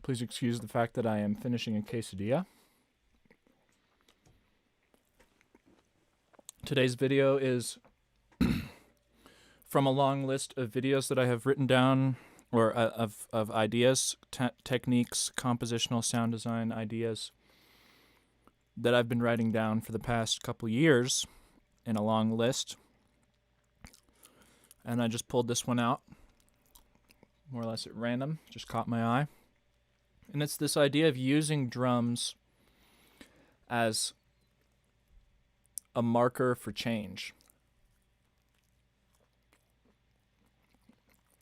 Please excuse the fact that I am finishing a quesadilla. Today's video is from a long list of videos that I have written down, or of ideas, techniques, compositional sound design ideas that I've been writing down for the past couple years in a long list. And I just pulled this one out, more or less at random, just caught my eye. And it's this idea of using drums as a marker for change.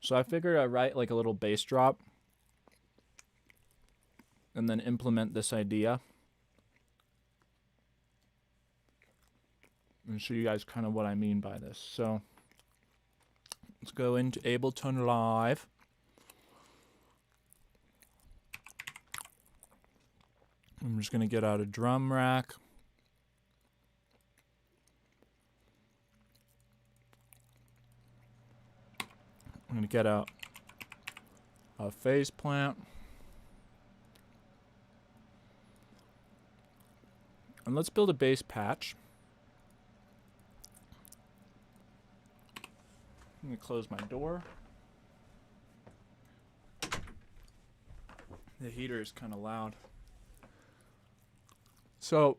So I figured I'd write like a little bass drop and then implement this idea and show you guys kind of what I mean by this. So let's go into Ableton Live. I'm just going to get out a drum rack. I'm going to get out a phase plant. And let's build a bass patch. I'm going to close my door. The heater is kind of loud. So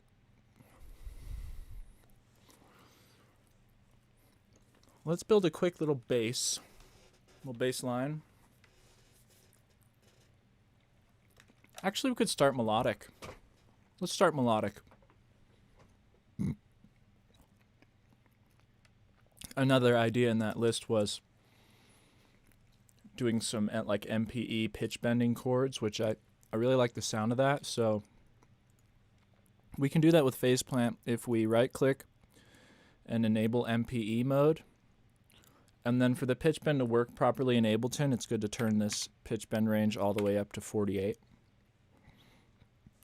let's build a quick little bass line. Actually, we could start melodic. Let's start melodic. Another idea in that list was doing some like MPE pitch bending chords, which I really like the sound of that. So we can do that with phase plant if we right click and enable MPE mode. And then for the pitch bend to work properly in Ableton, it's good to turn this pitch bend range all the way up to 48.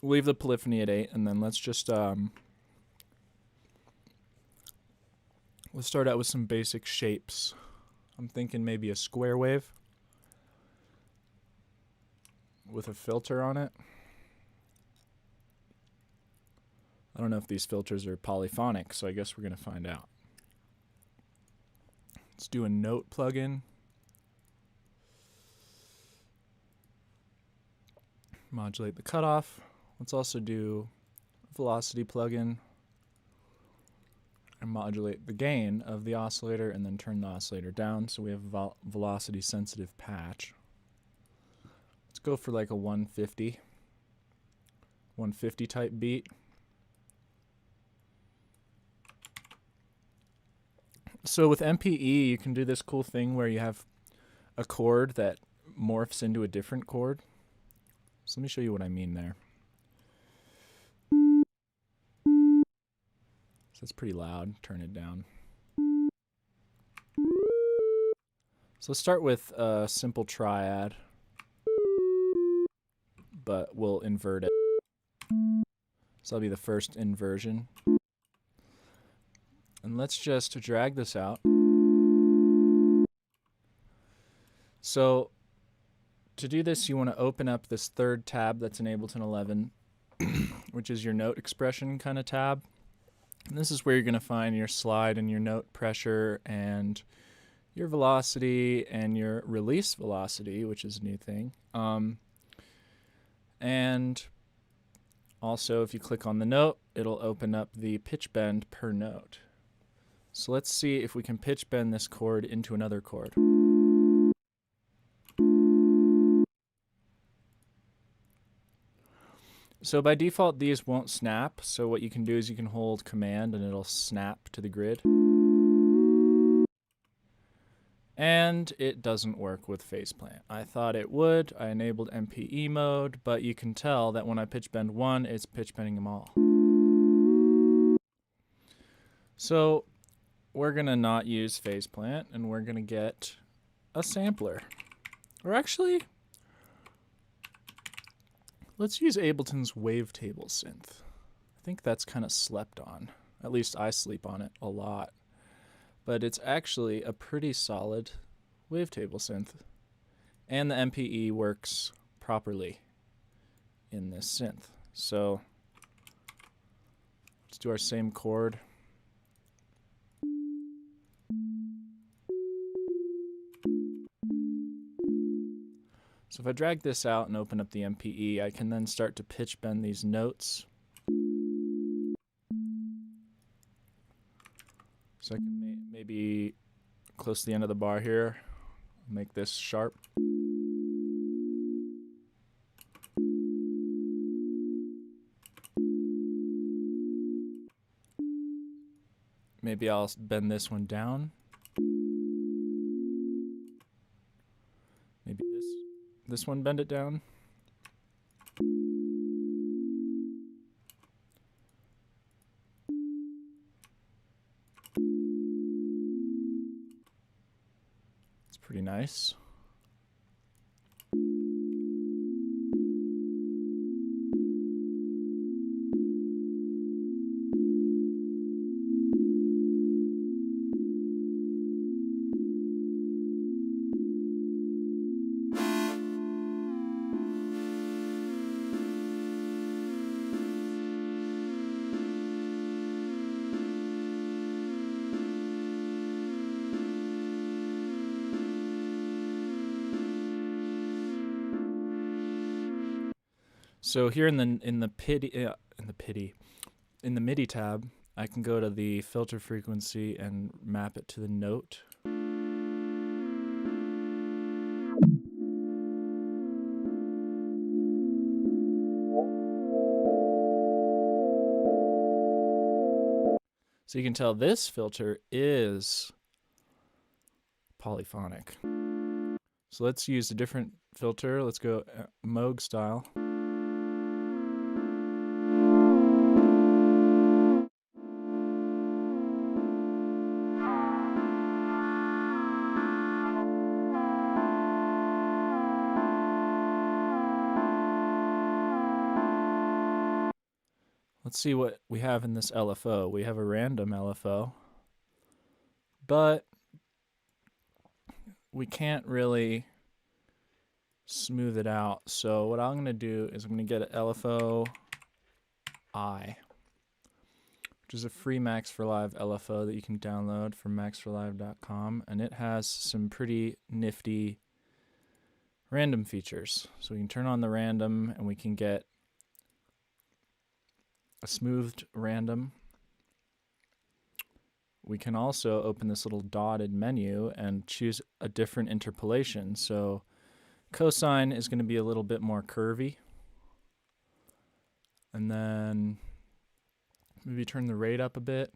Leave the polyphony at 8, and then let's just let's start out with some basic shapes. I'm thinking maybe a square wave with a filter on it. I don't know if these filters are polyphonic, so I guess we're going to find out. Let's do a note plugin. Modulate the cutoff. Let's also do a velocity plugin and modulate the gain of the oscillator and then turn the oscillator down so we have a velocity sensitive patch. Let's go for like a 150 type beat. So with MPE, you can do this cool thing where you have a chord that morphs into a different chord. So let me show you what I mean there. So it's pretty loud. Turn it down. So let's start with a simple triad, but we'll invert it. So that'll be the first inversion. And let's just drag this out. So to do this, you want to open up this third tab that's in Ableton 11, which is your note expression kind of tab. And this is where you're going to find your slide and your note pressure and your velocity and your release velocity, which is a new thing. And also, if you click on the note, it'll open up the pitch bend per note. So let's see if we can pitch bend this chord into another chord. So by default, these won't snap. So what you can do is you can hold Command and it'll snap to the grid. And it doesn't work with phase plant. I thought it would. I enabled MPE mode, but you can tell that when I pitch bend one, it's pitch bending them all. So we're going to not use phase plant, and we're going to get a sampler. Or actually, let's use Ableton's wavetable synth. I think that's kind of slept on. At least I sleep on it a lot. But it's actually a pretty solid wavetable synth. And the MPE works properly in this synth. So let's do our same chord. So if I drag this out and open up the MPE, I can then start to pitch bend these notes. So I can maybe close to the end of the bar here, make this sharp. Maybe I'll bend this one down. Maybe this one, bend it down. It's pretty nice. So here in the MIDI tab, I can go to the filter frequency and map it to the note. So you can tell this filter is polyphonic. So let's use a different filter. Let's go Moog style. Let's see what we have in this LFO. We have a random LFO, but we can't really smooth it out. So what I'm going to do is I'm going to get an LFO I, which is a free Max for Live LFO that you can download from maxforlive.com, and it has some pretty nifty random features. So we can turn on the random and we can get a smoothed random. We can also open this little dotted menu and choose a different interpolation. So cosine is going to be a little bit more curvy. And then maybe turn the rate up a bit.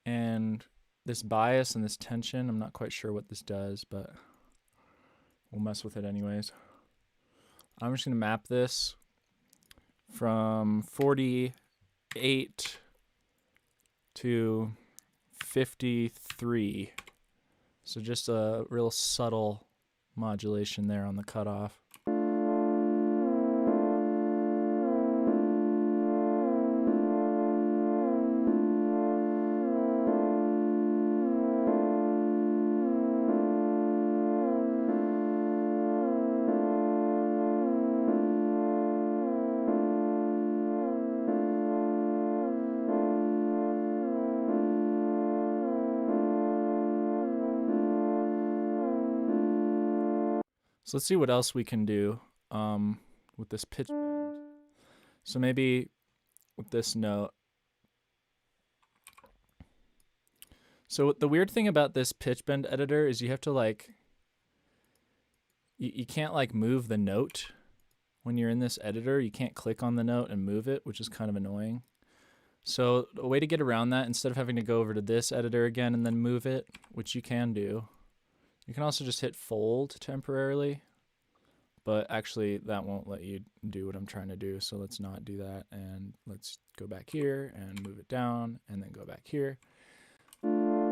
And this bias and this tension, I'm not quite sure what this does, but we'll mess with it anyways. I'm just going to map this from 48 to 53. So just a real subtle modulation there on the cutoff. So let's see what else we can do with this pitch bend. So maybe with this note. So the weird thing about this pitch bend editor is you have to like, you can't like move the note when you're in this editor. You can't click on the note and move it, which is kind of annoying. So a way to get around that, instead of having to go over to this editor again and then move it, which you can do, you can also just hit fold temporarily, but actually that won't let you do what I'm trying to do. So let's not do that. And let's go back here and move it down and then go back here. I'm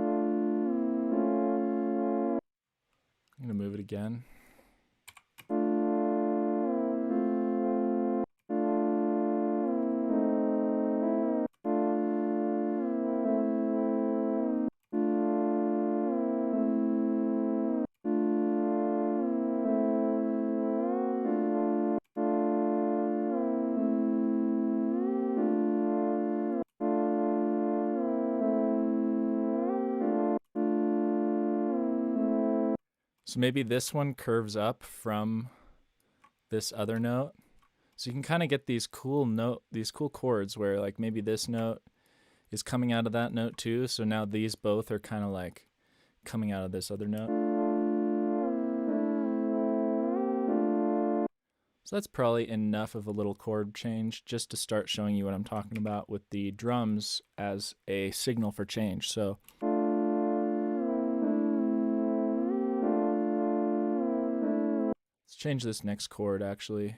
gonna move it again. So maybe this one curves up from this other note. So you can kind of get these cool chords where like maybe this note is coming out of that note too. So now these both are kind of like coming out of this other note. So that's probably enough of a little chord change just to start showing you what I'm talking about with the drums as a signal for change. So let's change this next chord actually.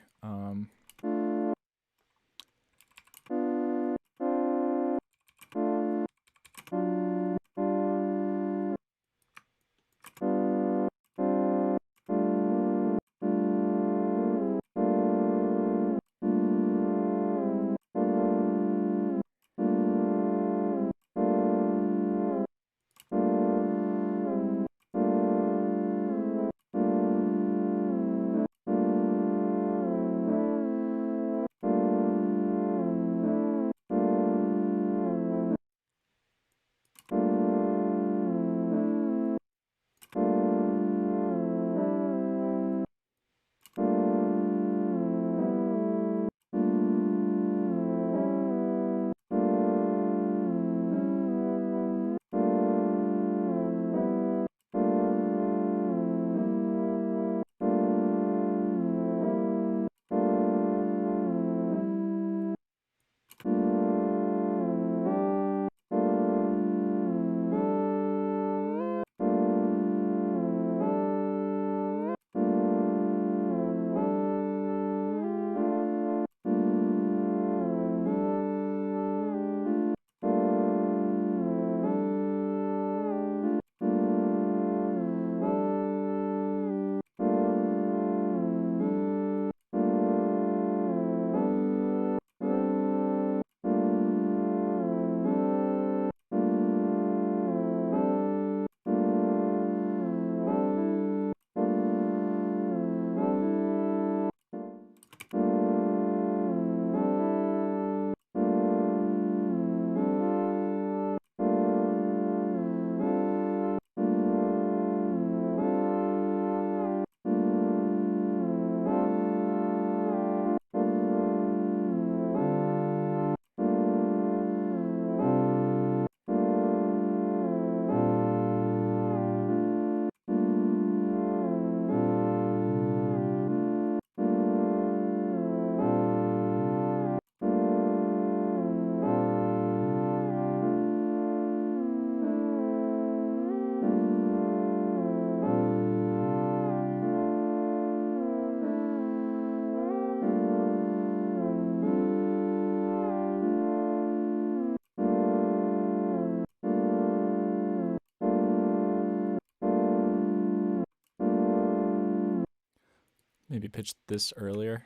Maybe pitch this earlier.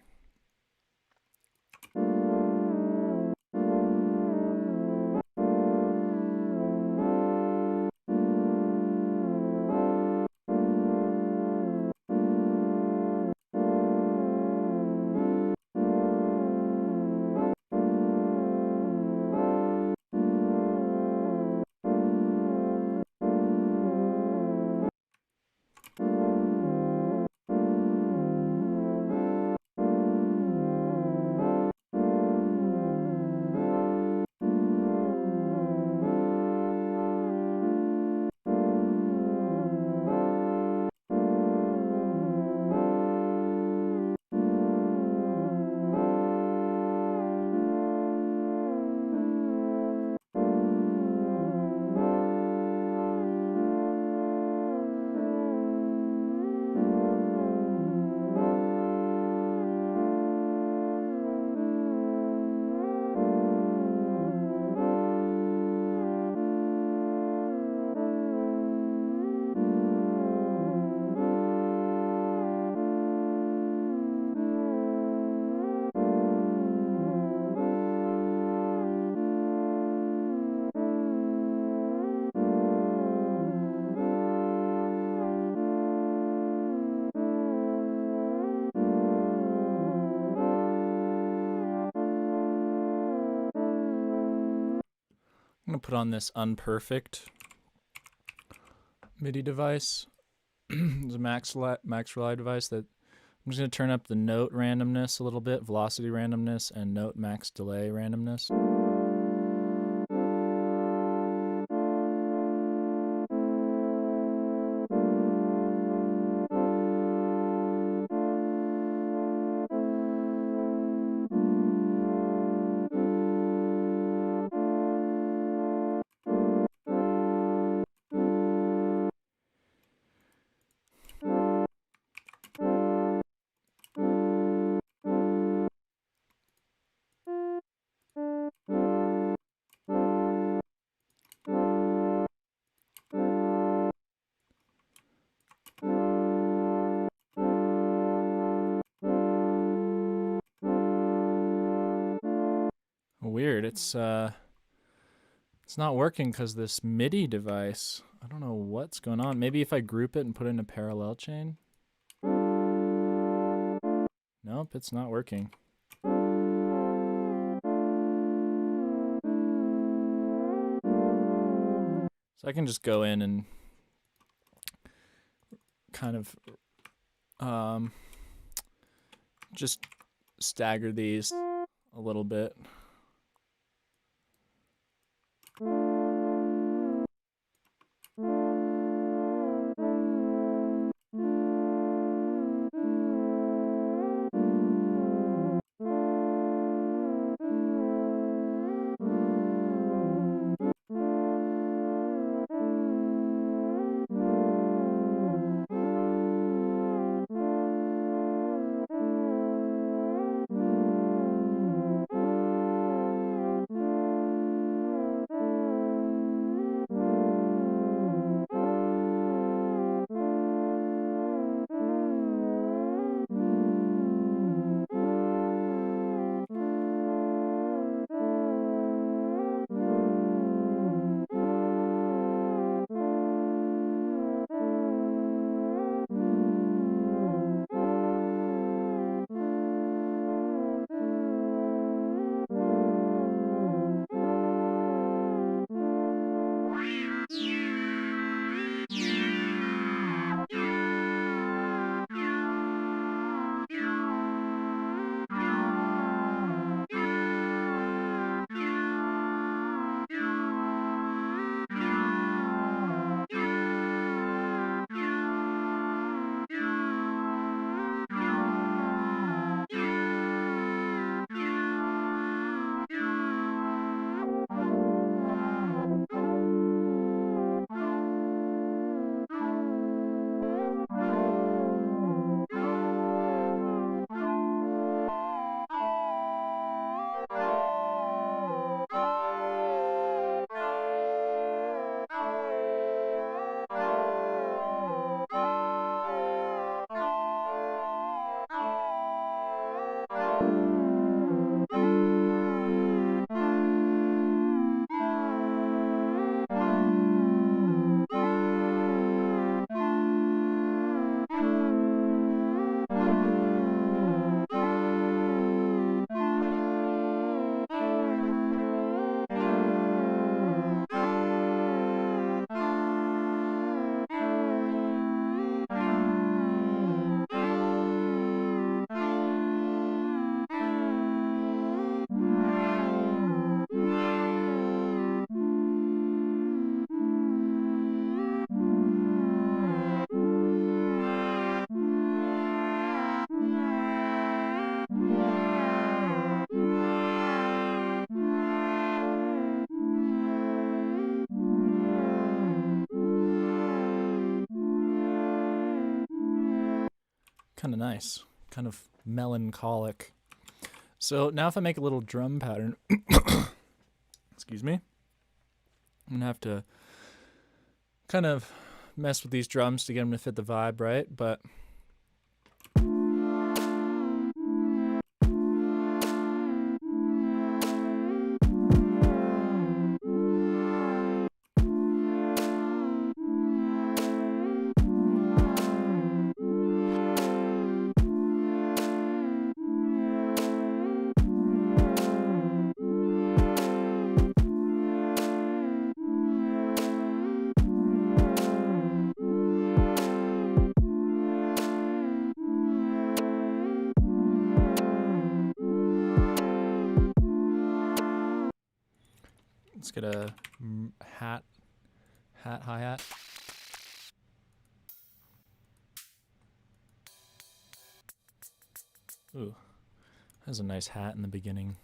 I'm going to put on this unperfect MIDI device There's a max relay device that I'm just going to turn up the note randomness a little bit, velocity randomness, and note max delay randomness. Weird. It's not working because this MIDI device, I don't know what's going on. Maybe if I group it and put it in a parallel chain. Nope, it's not working. So I can just go in and kind of just stagger these a little bit. Kind of nice, kind of melancholic. So now if I make a little drum pattern, excuse me, I'm gonna have to kind of mess with these drums to get them to fit the vibe, right? But Let's get a hat hi-hat. Ooh, has a nice hat in the beginning.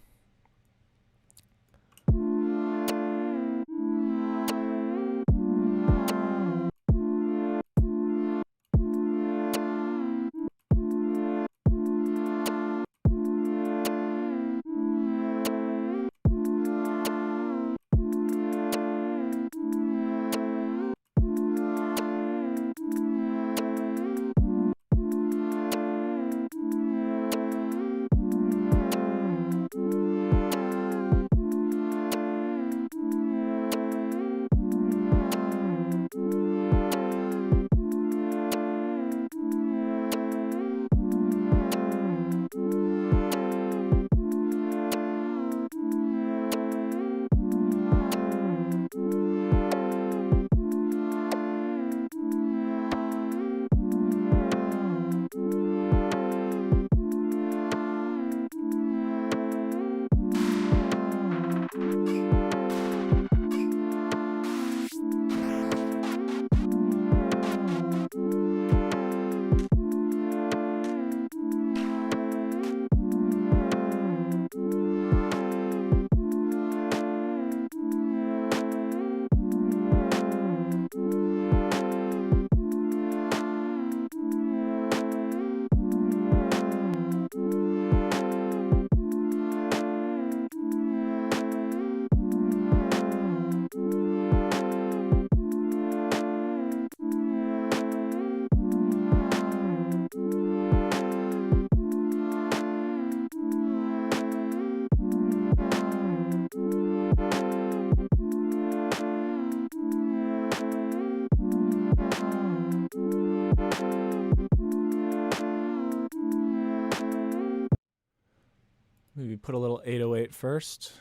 Maybe put a little 808 first.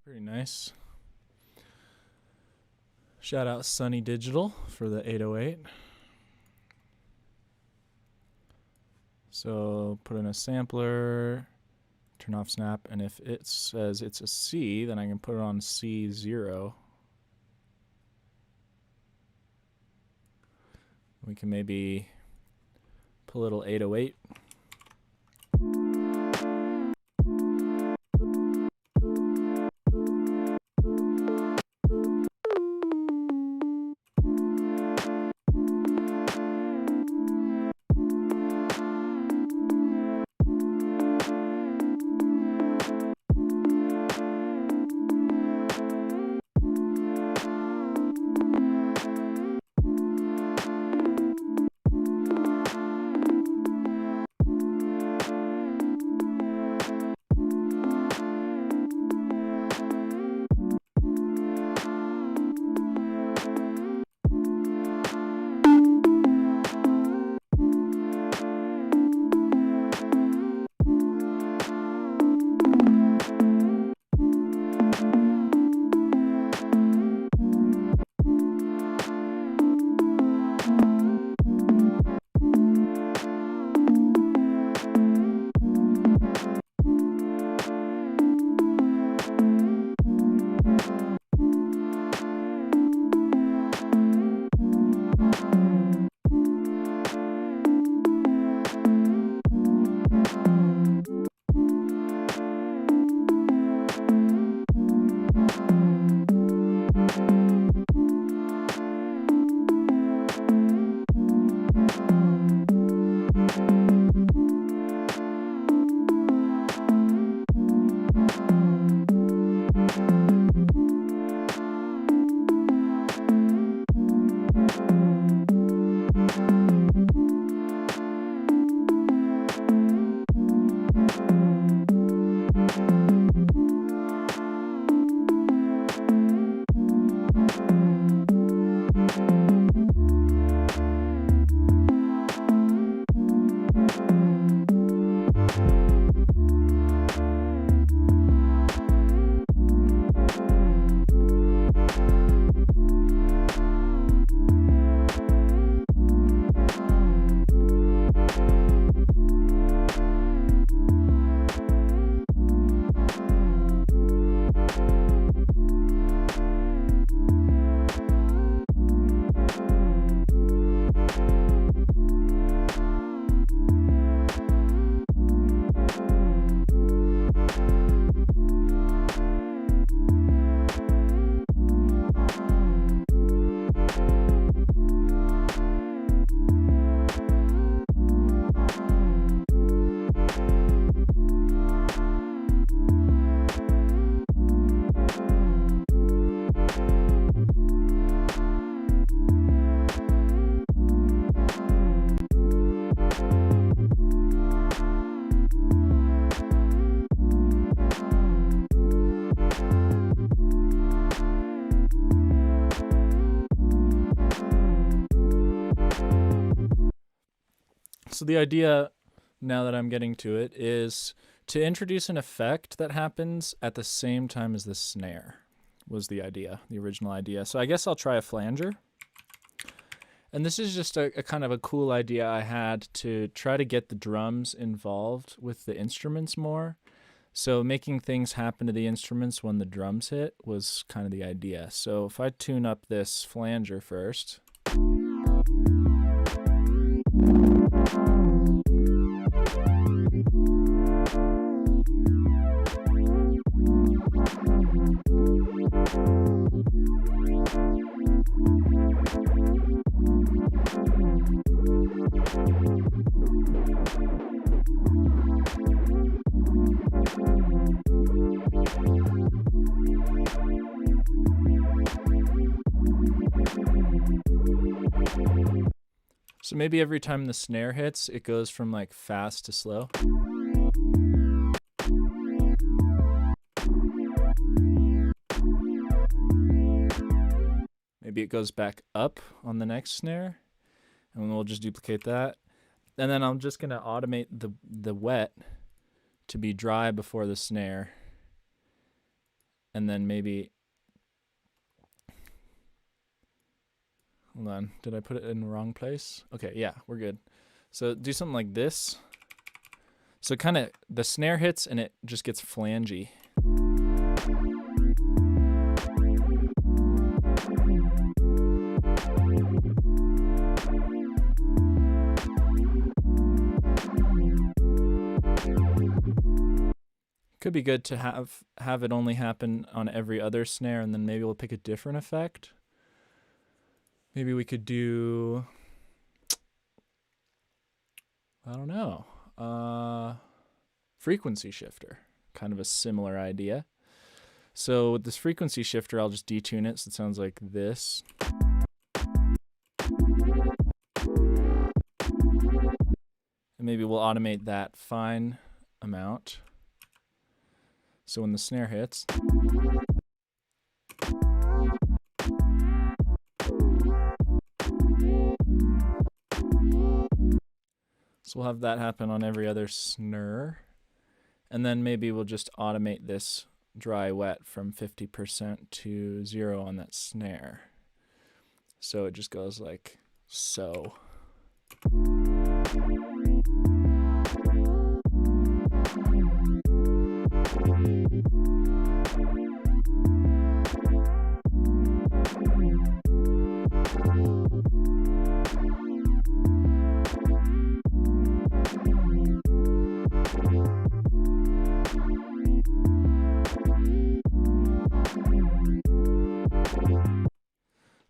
Very nice. Shout out Sunny Digital for the 808. So put in a sampler, turn off snap, and if it says it's a C, then I can put it on C0. We can maybe put a little 808. So the idea, now that I'm getting to it, is to introduce an effect that happens at the same time as the snare was the idea, the original idea. So I guess I'll try a flanger. And this is just a kind of a cool idea I had to try to get the drums involved with the instruments more. So making things happen to the instruments when the drums hit was kind of the idea. So if I tune up this flanger first. So maybe every time the snare hits, it goes from like fast to slow. Maybe it goes back up on the next snare, and we'll just duplicate that. And then I'm just gonna automate the wet to be dry before the snare. And then maybe, hold on, did I put it in the wrong place? Okay, yeah, we're good. So do something like this. So kind of the snare hits and it just gets flangey. Could be good to have it only happen on every other snare, and then maybe we'll pick a different effect. Maybe we could do, I don't know, frequency shifter, kind of a similar idea. So with this frequency shifter, I'll just detune it so it sounds like this. And maybe we'll automate that fine amount. So when the snare hits, so we'll have that happen on every other snare. And then maybe we'll just automate this dry wet from 50% to 0 on that snare. So it just goes like so.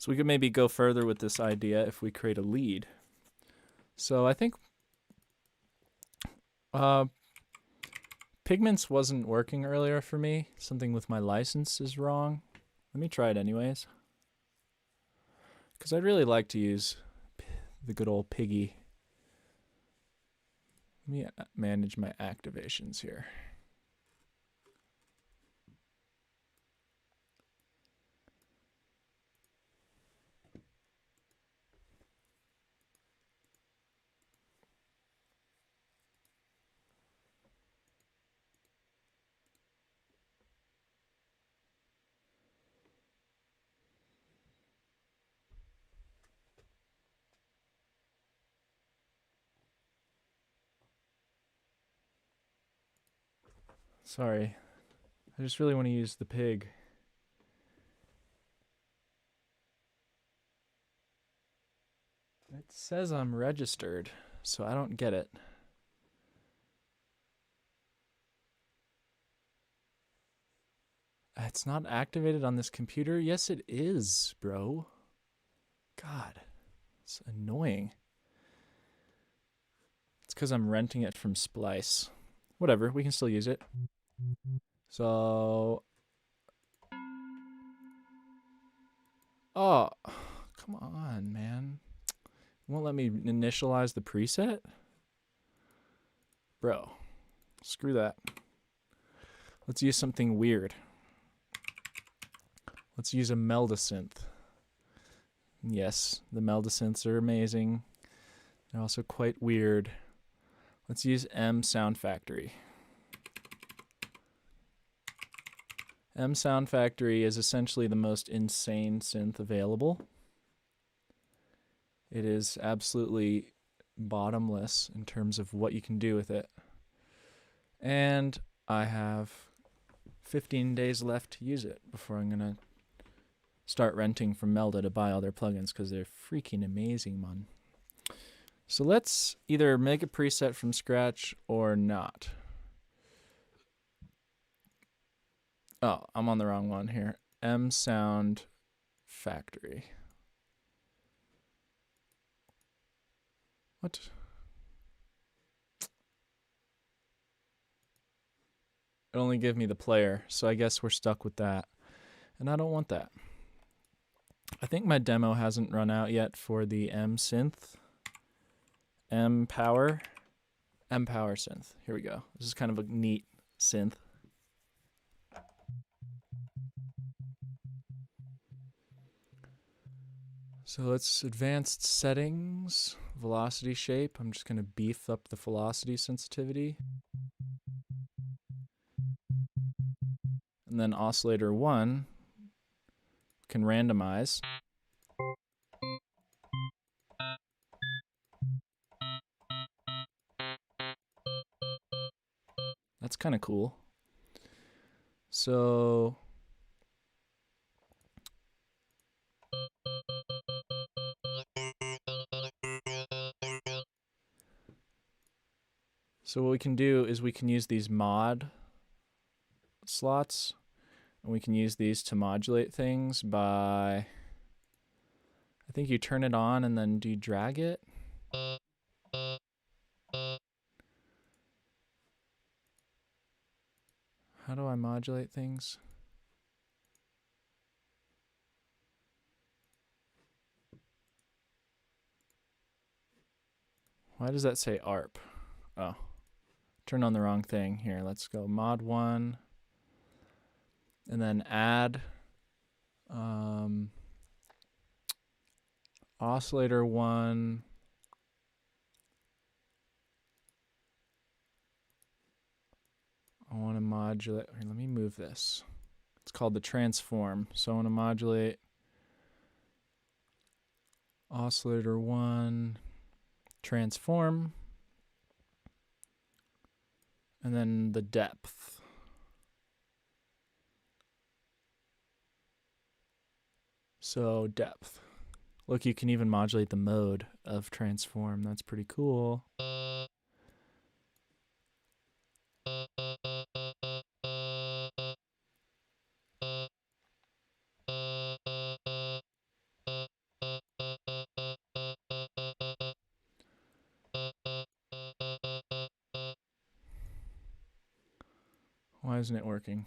So we could maybe go further with this idea if we create a lead. So I think Pigments wasn't working earlier for me. Something with my license is wrong. Let me try it anyways, because I'd really like to use the good old Piggy. Let me manage my activations here. Sorry, I just really want to use the pig. It says I'm registered, so I don't get it. It's not activated on this computer? Yes, it is, bro. God, it's annoying. It's because I'm renting it from Splice. Whatever, we can still use it. So, oh, come on, man. You won't let me initialize the preset? Bro, screw that. Let's use something weird. Let's use a Melda Synth. Yes, the Melda Synths are amazing. They're also quite weird. Let's use M Sound Factory. M Sound Factory is essentially the most insane synth available. It is absolutely bottomless in terms of what you can do with it. And I have 15 days left to use it before I'm going to start renting from Melda to buy all their plugins because they're freaking amazing, man. So let's either make a preset from scratch or not. Oh, I'm on the wrong one here. M Sound Factory. What? It only gave me the player, so I guess we're stuck with that. And I don't want that. I think my demo hasn't run out yet for the M Synth. M Power Synth. Here we go. This is kind of a neat synth. So let's advanced settings, velocity shape. I'm just going to beef up the velocity sensitivity. And then oscillator 1 can randomize. That's kind of cool. So what we can do is we can use these mod slots, and we can use these to modulate things by, I think you turn it on and then do you drag it? How do I modulate things? Why does that say ARP? Oh, turned on the wrong thing. Here, let's go mod 1 and then add oscillator 1. I want to modulate. Here, let me move this. It's called the transform. So I want to modulate oscillator 1, transform, and then the depth. So depth. Look, you can even modulate the mode of transform. That's pretty cool. Why isn't it working?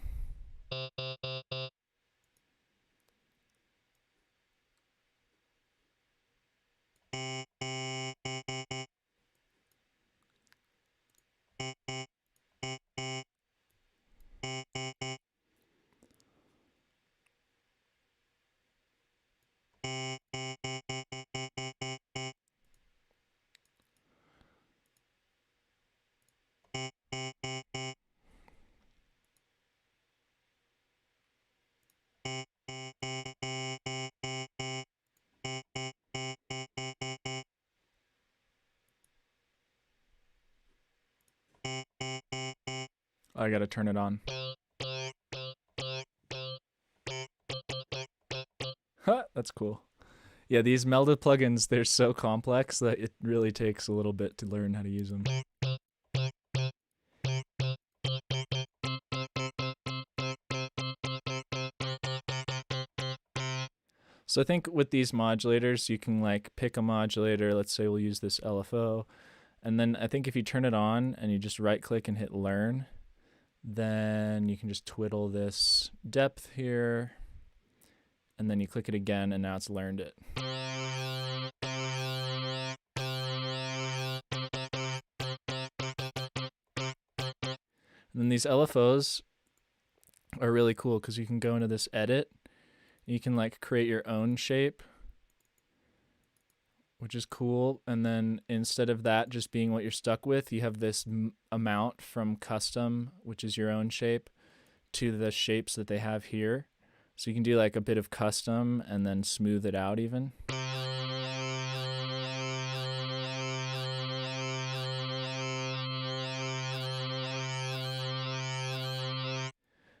I gotta turn it on. Huh, that's cool. Yeah, these Melda plugins, they're so complex that it really takes a little bit to learn how to use them. So I think with these modulators, you can like pick a modulator. Let's say we'll use this LFO. And then I think if you turn it on and you just right click and hit learn, then you can just twiddle this depth here. And then you click it again and now it's learned it. And then these LFOs are really cool because you can go into this edit. You can like create your own shape which is cool. And then instead of that just being what you're stuck with, you have this amount from custom, which is your own shape, to the shapes that they have here. So you can do like a bit of custom and then smooth it out even.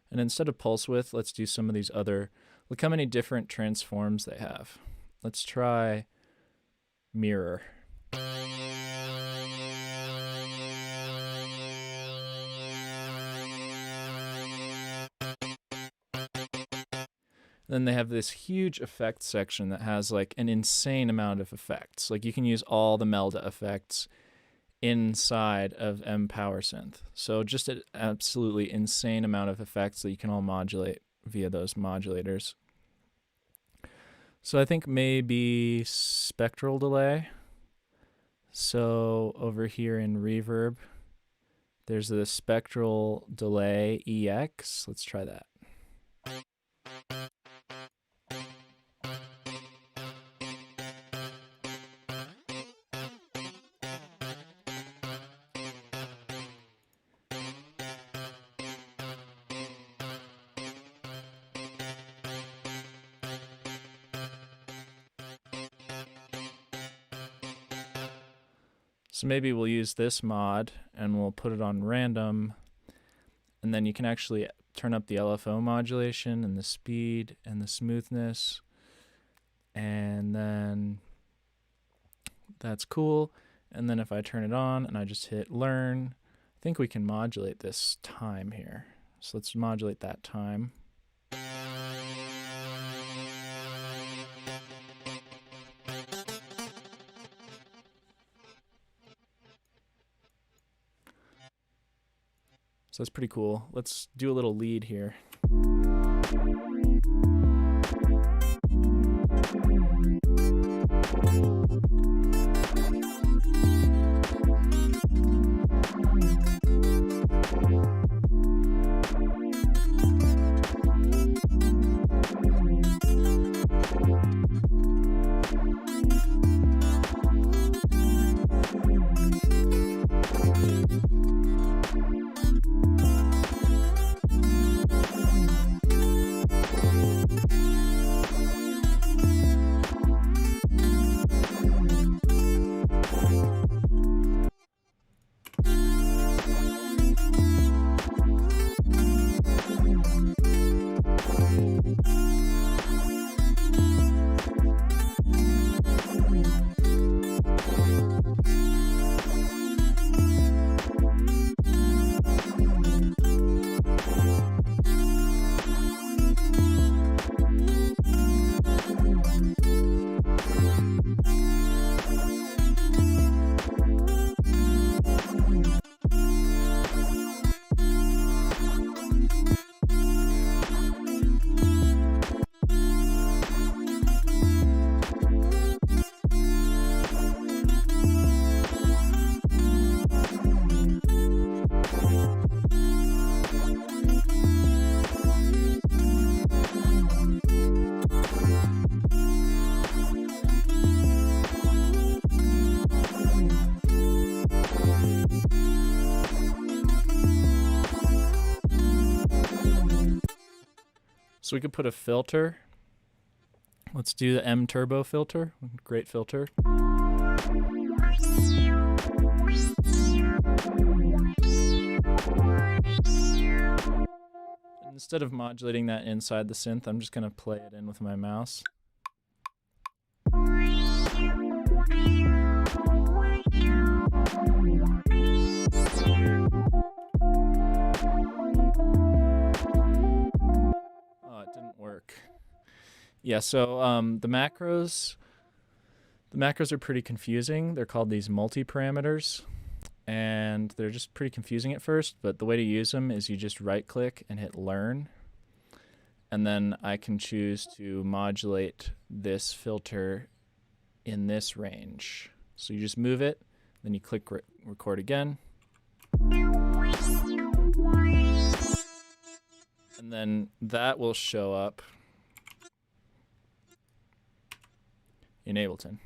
And instead of pulse width, let's do some of these other, look how many different transforms they have. Let's try mirror. Then they have this huge effects section that has like an insane amount of effects. Like you can use all the Melda effects inside of Power Synth. So just an absolutely insane amount of effects that you can all modulate via those modulators. So I think maybe Spectral Delay. So over here in Reverb, there's the Spectral Delay EX. Let's try that. So maybe we'll use this mod and we'll put it on random, and then you can actually turn up the LFO modulation and the speed and the smoothness, and then that's cool. And then if I turn it on and I just hit learn, I think we can modulate this time here. So let's modulate that time. So that's pretty cool. Let's do a little lead here. So we could put a filter. Let's do the M Turbo filter. Great filter. Instead of modulating that inside the synth, I'm just going to play it in with my mouse. It didn't work. Yeah, so the macros are pretty confusing. They're called these multi-parameters, and they're just pretty confusing at first, but the way to use them is you just right-click and hit Learn, and then I can choose to modulate this filter in this range. So you just move it, then you click Record again, and then that will show up in Ableton.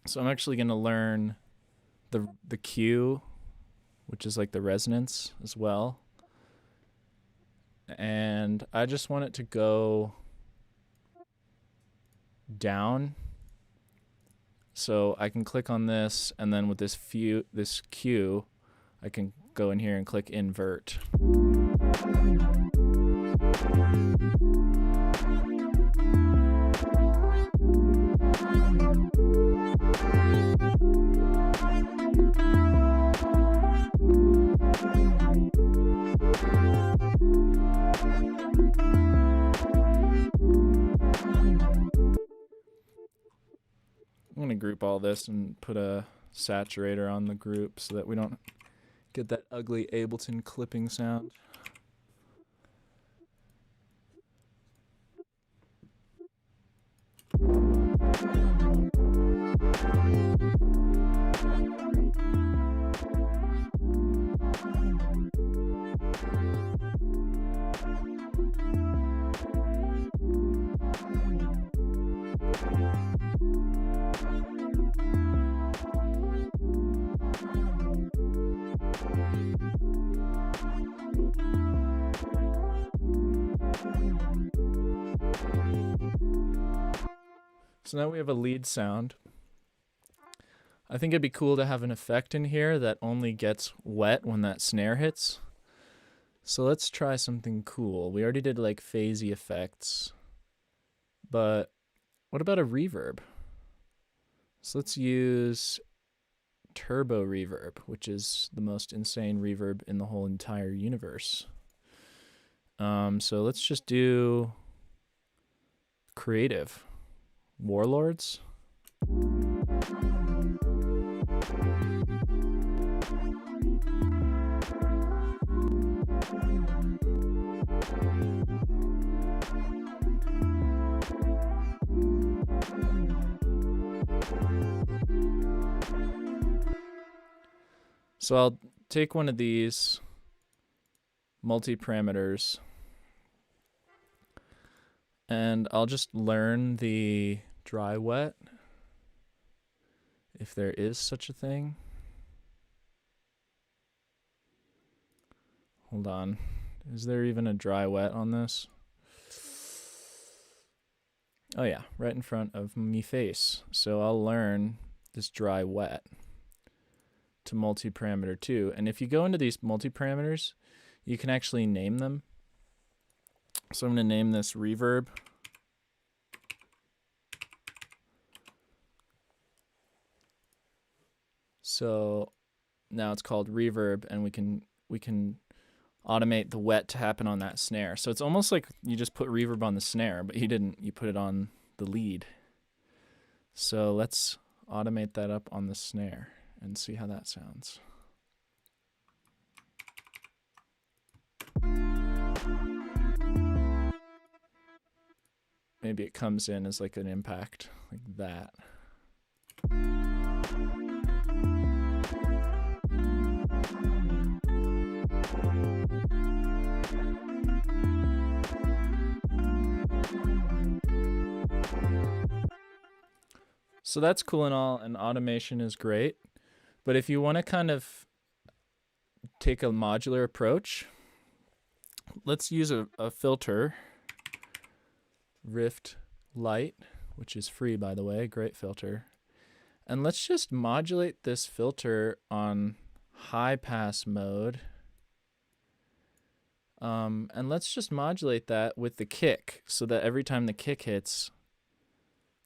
So I'm actually going to learn the Q, which is like the resonance as well. And I just want it to go down. So I can click on this, and then with this Q, I can go in here and click invert. I'm going to group all this and put a saturator on the group so that we don't get that ugly Ableton clipping sound. So now we have a lead sound. I think it'd be cool to have an effect in here that only gets wet when that snare hits. So let's try something cool. We already did like phasey effects, but what about a reverb? So let's use turbo reverb, which is the most insane reverb in the whole entire universe. So let's just do creative. Warlords. So I'll take one of these multi-parameters and I'll just learn the dry wet, if there is such a thing. Hold on. Is there even a dry wet on this? Oh yeah, right in front of me face. So I'll learn this dry wet to multi-parameter 2. And if you go into these multi-parameters, you can actually name them. So I'm going to name this reverb. So now it's called reverb, and we can automate the wet to happen on that snare. So it's almost like you just put reverb on the snare, but you didn't. You put it on the lead. So let's automate that up on the snare and see how that sounds. Maybe it comes in as like an impact like that. So that's cool and all, and automation is great. But if you want to kind of take a modular approach, let's use a filter, Rift Light, which is free, by the way, great filter. And let's just modulate this filter on high pass mode. And let's just modulate that with the kick so that every time the kick hits,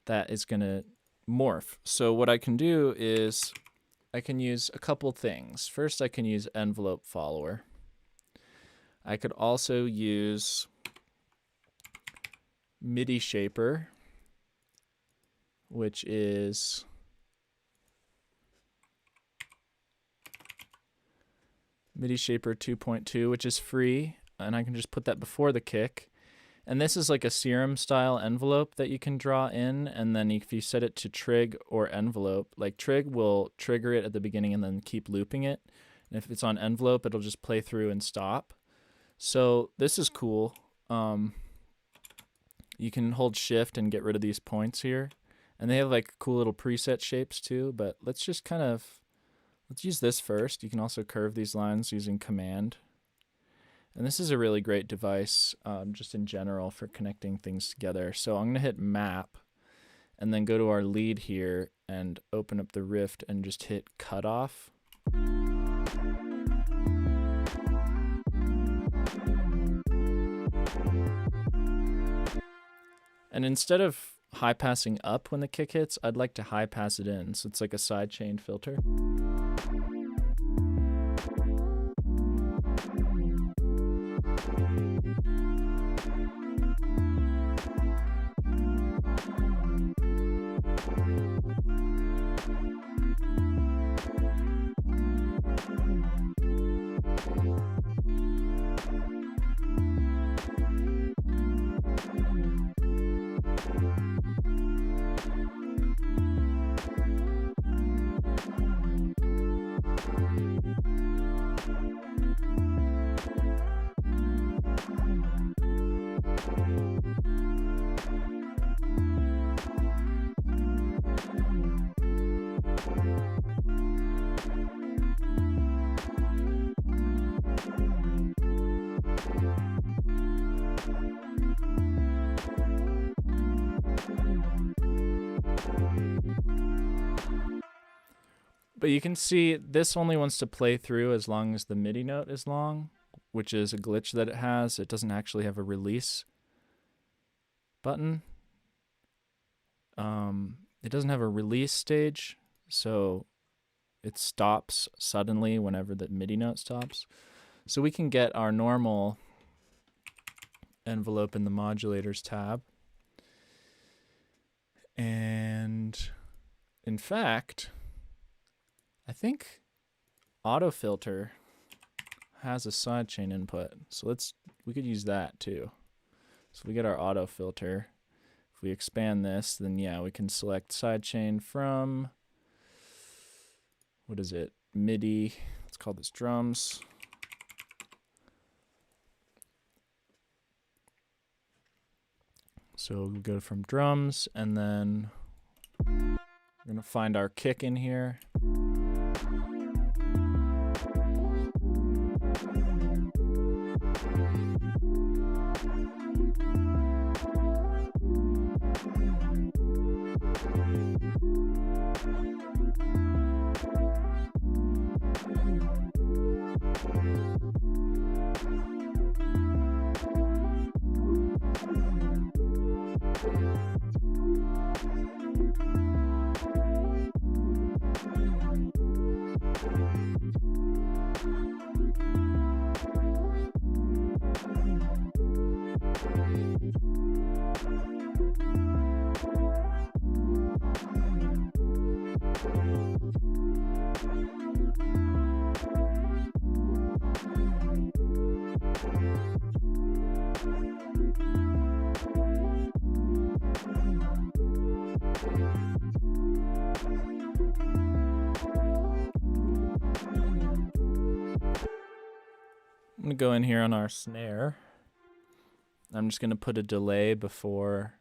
that is going to morph. So what I can do is I can use a couple things. First, I can use envelope follower. I could also use Midi Shaper, which is Midi Shaper 2.2, which is free, and I can just put that before the kick. And this is like a serum style envelope that you can draw in, and then if you set it to trig or envelope, like trig will trigger it at the beginning and then keep looping it. And if it's on envelope, it'll just play through and stop. So this is cool. You can hold shift and get rid of these points here. And they have like cool little preset shapes too, but let's just let's use this first. You can also curve these lines using command. And this is a really great device just in general for connecting things together. So I'm going to hit map and then go to our lead here and open up the Rift and just hit cutoff. And instead of high passing up when the kick hits, I'd like to high pass it in. So it's like a sidechain filter. But you can see this only wants to play through as long as the MIDI note is long, which is a glitch that it has. It doesn't actually have a release button. It doesn't have a release stage, so it stops suddenly whenever the MIDI note stops. So we can get our normal envelope in the modulators tab. And in fact, I think autofilter has a sidechain input. So we could use that too. So we get our autofilter. If we expand this, then yeah, we can select sidechain from, what is it? MIDI. Let's call this drums. So we go from drums, and then we're going to find our kick in here. I'm going to go in here on our snare. I'm just going to put a delay before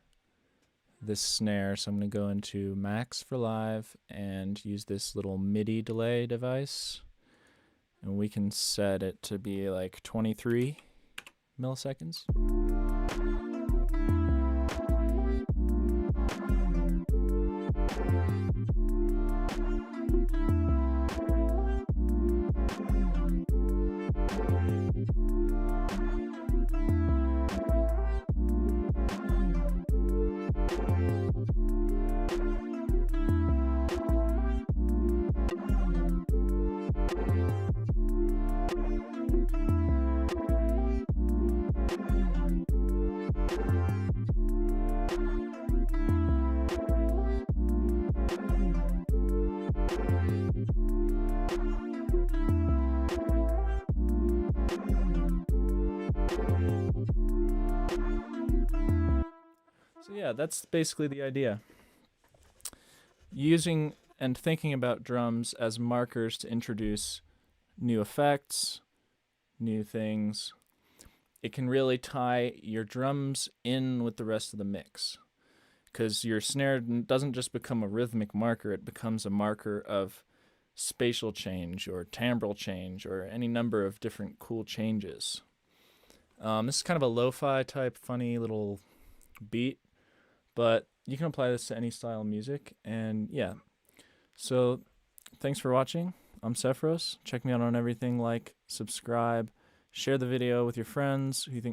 this snare. So I'm going to go into Max for Live and use this little MIDI delay device. And we can set it to be like 23 milliseconds. So yeah, that's basically the idea. Using and thinking about drums as markers to introduce new effects, new things. It can really tie your drums in with the rest of the mix, because your snare doesn't just become a rhythmic marker, it becomes a marker of spatial change or timbral change or any number of different cool changes. This is kind of a lo-fi type funny little beat, but you can apply this to any style of music. And yeah, so thanks for watching. I'm Sephiros. Check me out on everything, like, subscribe, share the video with your friends who you think